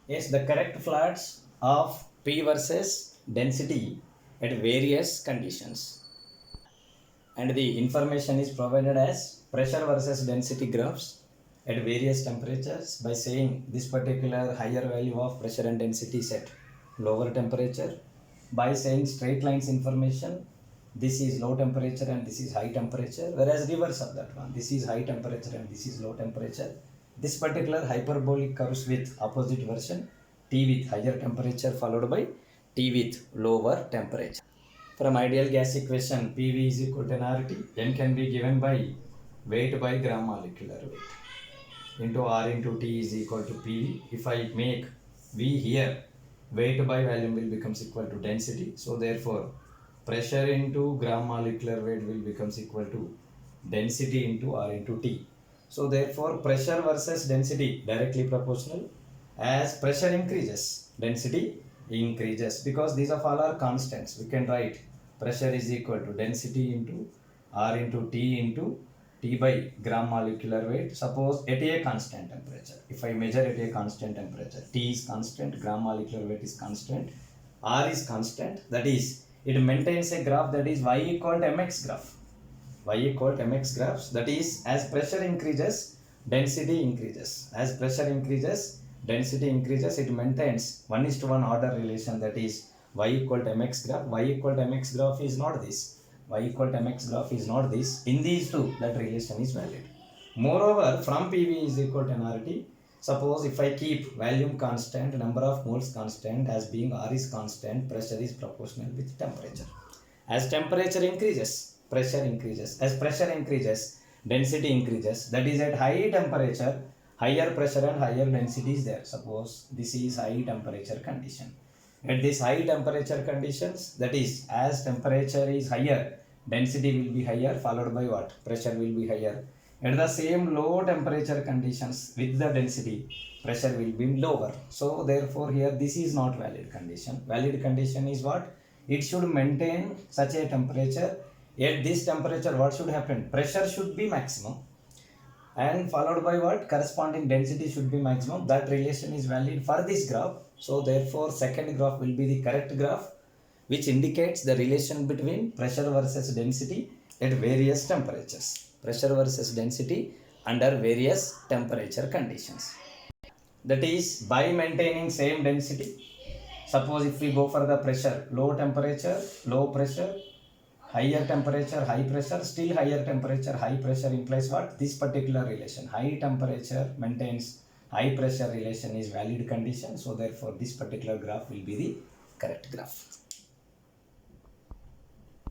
Yes, the correct plots of P versus density at various conditions. And the information is provided as pressure versus density graphs at various temperatures by saying this particular higher value of pressure and density is at lower temperature, by saying straight lines information, this is low temperature and this is high temperature, whereas reverse of that one, this is high temperature and this is low temperature. This particular hyperbolic curves with opposite version, T with higher temperature followed by T with lower temperature. From ideal gas equation, PV is equal to nRT. N can be given by weight by gram molecular weight into R into T is equal to PV. If I make V here, weight by volume will becomes equal to density. So therefore, pressure into gram molecular weight will becomes equal to density into R into T. So therefore, pressure versus density directly proportional. As pressure increases, density increases, because these of all are constants. We can write pressure is equal to density into R into T into T by gram molecular weight. Suppose at a constant temperature, if I measure at a constant temperature, T is constant, gram molecular weight is constant, R is constant, that is it maintains a graph that is y equal to mx graph. Y equal to mx graphs, that is as pressure increases, density increases. As pressure increases, density increases, it maintains 1:1 order relation, that is y equal to mx graph. Y equal to mx graph is not this. Y equal to mx graph is not this. In these two, that relation is valid. Moreover, from PV is equal to nRT, suppose if I keep volume constant, number of moles constant, as being R is constant, pressure is proportional with temperature. As temperature increases, pressure increases. As pressure increases, density increases. That is, at high temperature, higher pressure and higher density is there. Suppose this is high temperature condition. At this high temperature conditions, that is, as temperature is higher, density will be higher, followed by what? Pressure will be higher. At the same low temperature conditions with the density, pressure will be lower. So therefore here this is not valid condition. Valid condition is what? It should maintain such a temperature. At this temperature, what should happen? Pressure should be maximum, and followed by what? Corresponding density should be maximum. That relation is valid for this graph. So therefore second graph will be the correct graph, which indicates the relation between pressure versus density at various temperatures. Pressure versus density under various temperature conditions. That is, by maintaining same density, suppose if we go for the pressure, low temperature, low pressure, higher temperature, high pressure, still higher temperature, high pressure implies what? This particular relation. High temperature maintains high pressure relation is valid condition. So therefore this particular graph will be the correct graph.